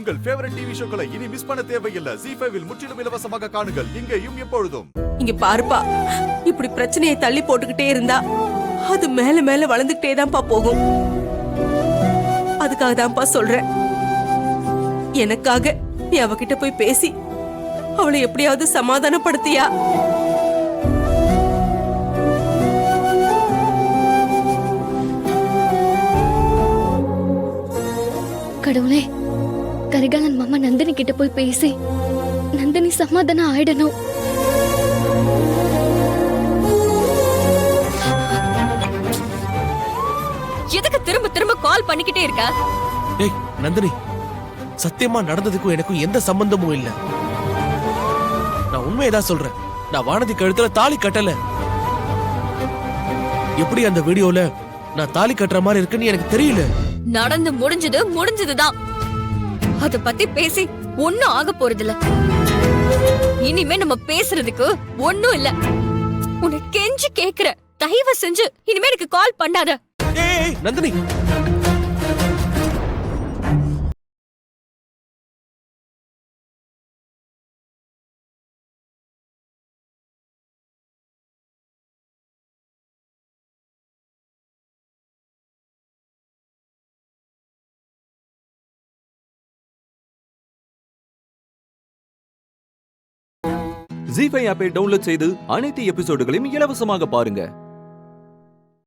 உங்கள் favourite TV ஷோக்களை இனி miss பண்ண தேவையில்லை. ZEE5 இல் முற்றிலும் இலவசமாக காணுங்கள். இங்கேயும் எப்பொழுதும். இங்க பாருப்பா, இப்படி பிரச்சனையை தள்ளி போட்டுக்கிட்டே இருந்தா அது மேல மேல வளர்ந்துகிட்டே தான்ப்பா போகும். அதுக்காக தான்ப்பா சொல்றேன், எனக்காக நீ அவகிட்ட போய் பேசி அவளை எப்படியாவது சமாதானப்படுத்தியா? கடவுளே, கரிகாலன் மாமா நந்தினி கிட்ட போய் பேசி நந்தினி சமாதானம் ஆயிடணும். எதுக்கு திரும்ப திரும்ப கால் பண்ணிக்கிட்டே இருக்க? ஏய் நந்தினி, சத்தியமா நடந்ததுக்கும் எனக்கும் எந்த சம்பந்தமும் இல்ல. நான் உண்மையதான் சொல்றேன். நான் வானதி கழுத்துல தாலி கட்டல. எப்படி அந்த வீடியோல நான் தாலி கட்டுற மாதிரி இருக்குன்னு எனக்கு தெரியல. நடந்து முடிஞ்சதுதான். அத பத்தி பேசி ஒன்னும் ஆக போறதில்ல. இனிமே நம்ம பேசுறதுக்கு ஒன்னும் இல்ல. உன்னை கெஞ்சி கேக்குற, தயவு செஞ்சு இனிமே எனக்கு கால் பண்ணாத. ஏய் நந்தினி, ZEE5 ஆப்பை டவுன்லோட் செய்து அனைத்து எபிசோடுகளையும் இலவசமாக பாருங்க.